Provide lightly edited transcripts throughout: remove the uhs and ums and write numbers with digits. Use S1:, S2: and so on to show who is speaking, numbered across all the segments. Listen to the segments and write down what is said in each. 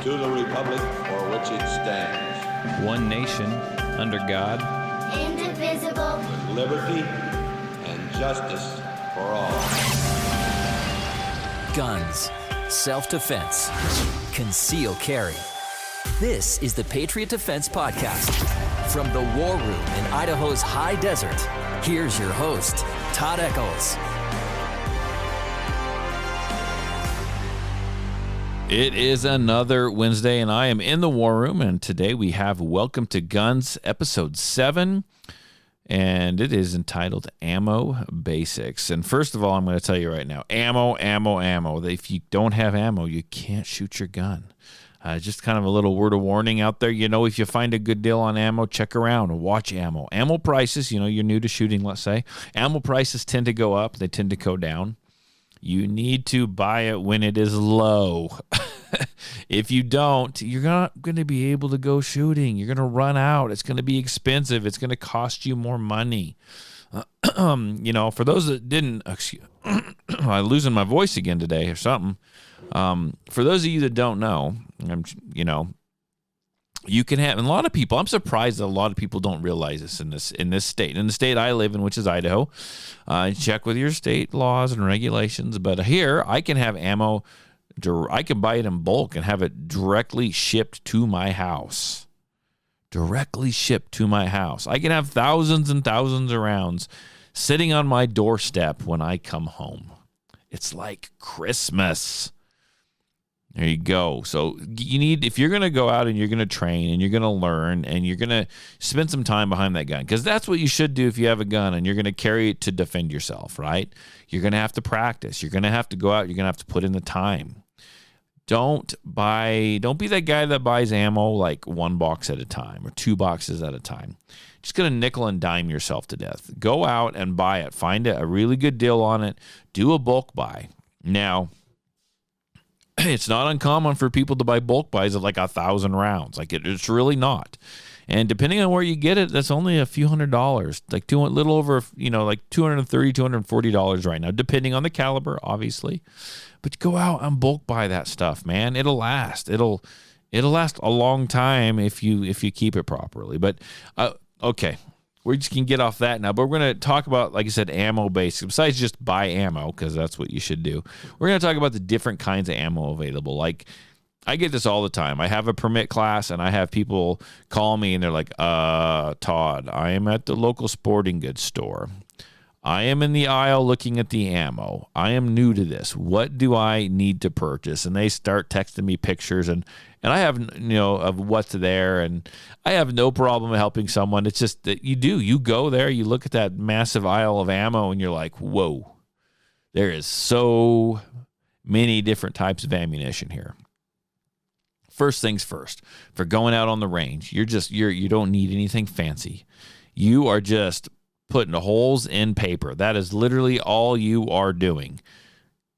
S1: to the republic for which it stands,
S2: one nation, under God,
S3: indivisible,
S1: with liberty and justice for all.
S4: Guns, self-defense, concealed carry. This is the Patriot Defense Podcast. From the war room in Idaho's high desert, here's your host, Todd Echols.
S2: It is another Wednesday, and I am in the war room, and today we have Welcome to Guns, Episode 7, and it is entitled Ammo Basics. And first of all, I'm going to tell you right now, ammo. If you don't have ammo, you can't shoot your gun. Just kind of a little word of warning out there. You know, if you find a good deal on ammo, check around and watch ammo. Ammo prices, you know, you're new to shooting, let's say. Ammo prices tend to go up. They tend to go down. You need to buy it when it is low. If you don't, you're not going to be able to go shooting. You're going to run out. It's going to be expensive. It's going to cost you more money. You know, for those that didn't, I'm losing my voice again today or something. For those of you that don't know, you can have, and a lot of people, I'm surprised that a lot of people don't realize this in this state. In the state I live in, which is Idaho, check with your state laws and regulations. But here, I can have ammo, I can buy it in bulk and have it directly shipped to my house. Directly shipped to my house. I can have thousands and thousands of rounds sitting on my doorstep when I come home. It's like Christmas. There you go. So you need, if you're going to go out and you're going to train and you're going to learn and you're going to spend some time behind that gun, because that's what you should do if you have a gun and you're going to carry it to defend yourself, right? You're going to have to practice. You're going to have to go out. You're going to have to put in the time. Don't be that guy that buys ammo like one box at a time or two boxes at a time. Just going to nickel and dime yourself to death. Go out and buy it. Find a really good deal on it. Do a bulk buy. Now, it's not uncommon for people to buy bulk buys of like 1,000 rounds. Like it's really not. And depending on where you get it, that's only a few $100s, like a little over, like $230, $240 right now, depending on the caliber, obviously. But go out and bulk buy that stuff, man. It'll last. It'll last a long time if you keep it properly. But okay. We just can get off that now, but we're going to talk about, like I said, ammo basics. Besides just buy ammo, because that's what you should do. We're going to talk about the different kinds of ammo available. Like, I get this all the time. I have a permit class, and I have people call me, and they're like, Todd, I am at the local sporting goods store. I am in the aisle looking at the ammo. I am new to this. What do I need to purchase? And they start texting me pictures, and I have, of what's there, and I have no problem helping someone. It's just that you go there, you look at that massive aisle of ammo, and you're like, whoa, there is so many different types of ammunition here. First things first, for going out on the range, you don't need anything fancy. You are just putting holes in paper. That is literally all you are doing.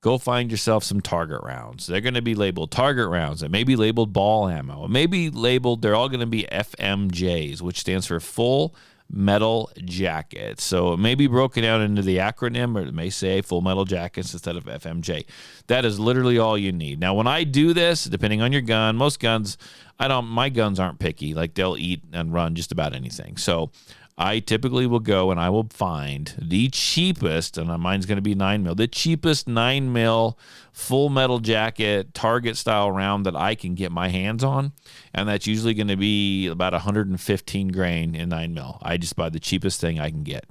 S2: Go find yourself some target rounds. They're going to be labeled target rounds. It may be labeled ball ammo. It may be labeled, they're all going to be FMJs, which stands for full metal jackets. So it may be broken out into the acronym, or it may say full metal jackets instead of FMJ. That is literally all you need. Now, when I do this, depending on your gun, most guns, my guns aren't picky. Like, they'll eat and run just about anything. So I typically will go and I will find the cheapest, and mine's going to be 9mm, the cheapest 9mm full metal jacket target style round that I can get my hands on. And that's usually going to be about 115 grain in 9mm. I just buy the cheapest thing I can get.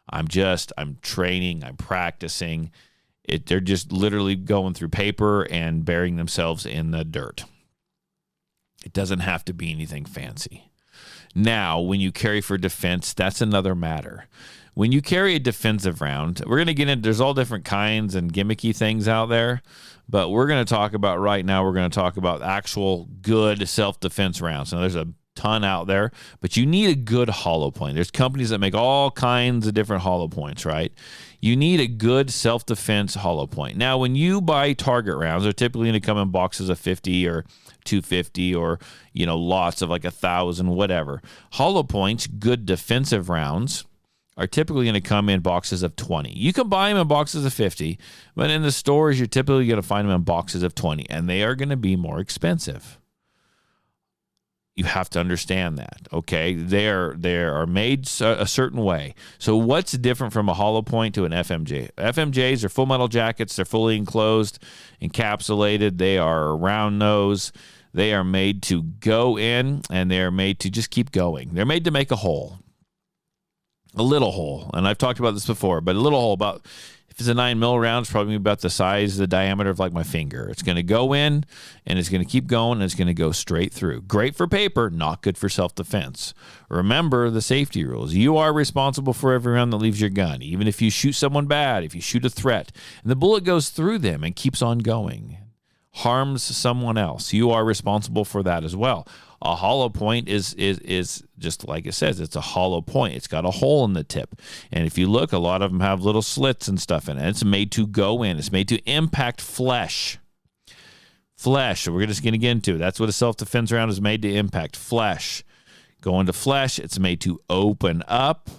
S2: I'm training, I'm practicing. They're just literally going through paper and burying themselves in the dirt. It doesn't have to be anything fancy. Now, when you carry for defense, that's another matter. When you carry a defensive round, we're going to get into, there's all different kinds and gimmicky things out there, but we're going to talk about actual good self-defense rounds. Now, there's a ton out there, but you need a good hollow point. There's companies that make all kinds of different hollow points, right? You need a good self-defense hollow point. Now, when you buy target rounds, they're typically going to come in boxes of 50 or 250 or, lots of like 1,000, whatever. Hollow points, good defensive rounds, are typically going to come in boxes of 20. You can buy them in boxes of 50, but in the stores, you're typically going to find them in boxes of 20, and they are going to be more expensive. You have to understand that, okay? They are made a certain way. So what's different from a hollow point to an FMJ? FMJs are full metal jackets. They're fully enclosed, encapsulated. They are round nose. They are made to go in, and they are made to just keep going. They're made to make a hole, a little hole. And I've talked about this before, but a little hole about... If it's a 9mm round, it's probably about the size, the diameter of like my finger. It's going to go in, and it's going to keep going, and it's going to go straight through. Great for paper, not good for self-defense. Remember the safety rules. You are responsible for every round that leaves your gun, even if you shoot someone bad, if you shoot a threat, and the bullet goes through them and keeps on going, harms someone else. You are responsible for that as well. A hollow point is just like it says. It's a hollow point. It's got a hole in the tip. And if you look, a lot of them have little slits and stuff in it. It's made to go in. It's made to impact flesh. Flesh. We're just going to get into. That's what a self-defense round is made to impact. Flesh. Go into flesh. It's made to open up,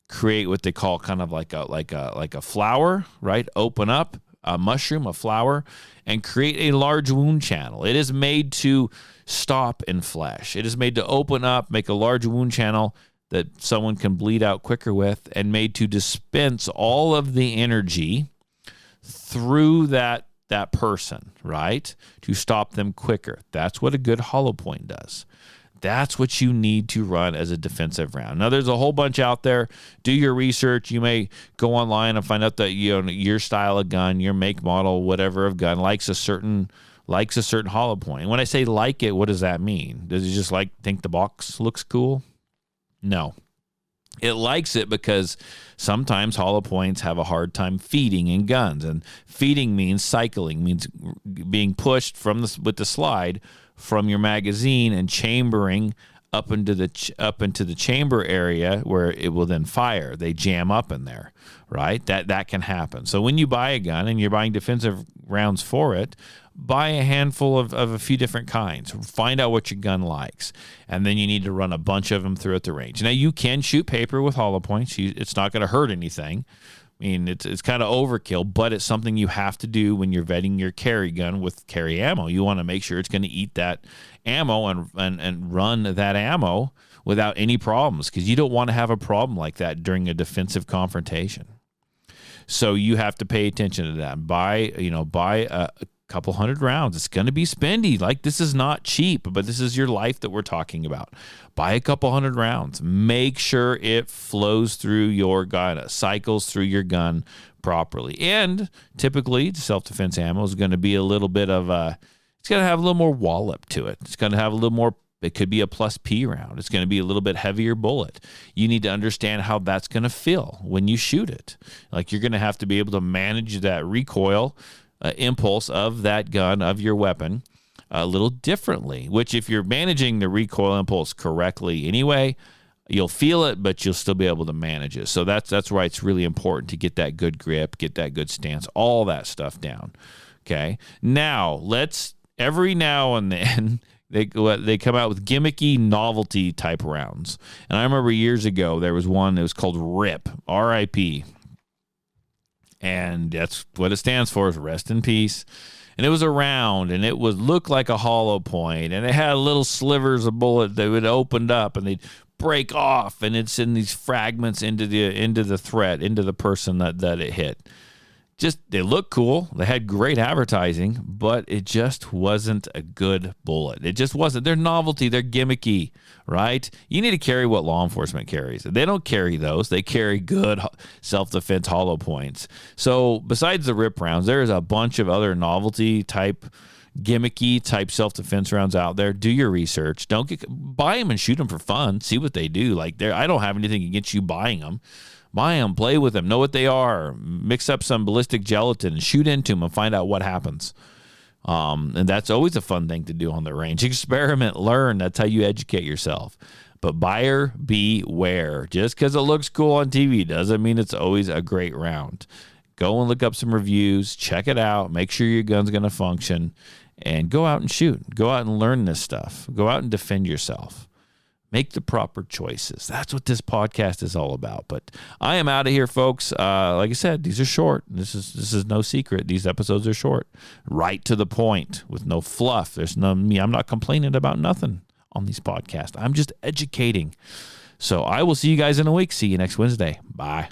S2: create what they call kind of like a flower, right? Open up a mushroom, a flower, and create a large wound channel. It is made to stop in flesh. It is made to open up, make a large wound channel that someone can bleed out quicker with, and made to dispense all of the energy through that person, right? To stop them quicker. That's what a good hollow point does. That's what you need to run as a defensive round. Now, there's a whole bunch out there. Do your research. You may go online and find out that your style of gun, your make, model, whatever of gun likes a certain hollow point. And when I say like it, what does that mean? Does it just think the box looks cool? No. It likes it because sometimes hollow points have a hard time feeding in guns. And feeding means cycling, means being pushed with the slide from your magazine and chambering up into the chamber area where it will then fire. They jam up in there, right? That can happen. So when you buy a gun and you're buying defensive rounds for it, buy a handful of a few different kinds. Find out what your gun likes. And then you need to run a bunch of them throughout the range. Now, you can shoot paper with hollow points. It's not going to hurt anything. I mean, it's kind of overkill, but it's something you have to do when you're vetting your carry gun with carry ammo. You want to make sure it's going to eat that ammo and run that ammo without any problems, because you don't want to have a problem like that during a defensive confrontation. So you have to pay attention to that. Buy a couple hundred rounds. It's going to be spendy. Like, this is not cheap, but this is your life that we're talking about. Buy a couple hundred rounds. Make sure it flows through your gun, cycles through your gun properly. And typically, self-defense ammo is going to be a little bit of it's going to have a little more wallop to it. It's going to have a little more, it could be a plus P round. It's going to be a little bit heavier bullet. You need to understand how that's going to feel when you shoot it. Like, you're going to have to be able to manage that recoil impulse of that gun, of your weapon, a little differently, which if you're managing the recoil impulse correctly anyway, you'll feel it, but you'll still be able to manage it. So that's why it's really important to get that good grip, get that good stance, all that stuff down. Okay. Now, every now and then, they come out with gimmicky novelty type rounds. And I remember years ago, there was one that was called RIP, R-I-P. And that's what it stands for, is rest in peace. And it was a round, and it would look like a hollow point, and it had little slivers of bullet that would opened up, and they'd break off, and it's in these fragments into the threat, into the person that it hit. Just, they look cool. They had great advertising, but it just wasn't a good bullet. It just wasn't. They're novelty. They're gimmicky, right? You need to carry what law enforcement carries. They don't carry those. They carry good self-defense hollow points. So besides the RIP rounds, there's a bunch of other novelty type, gimmicky type self-defense rounds out there. Do your research. Buy them and shoot them for fun. See what they do. I don't have anything against you buying them. Buy them, play with them, know what they are, mix up some ballistic gelatin, shoot into them, and find out what happens. And that's always a fun thing to do on the range. Experiment, learn. That's how you educate yourself. But buyer beware. Just because it looks cool on TV doesn't mean it's always a great round. Go and look up some reviews, check it out, make sure your gun's going to function, and go out and shoot. Go out and learn this stuff. Go out and defend yourself. Make the proper choices. That's what this podcast is all about. But I am out of here, folks. Like I said, these are short. This is no secret. These episodes are short. Right to the point with no fluff. I'm not complaining about nothing. on these podcasts. I'm just educating. So I will see you guys in a week. See you next Wednesday. Bye.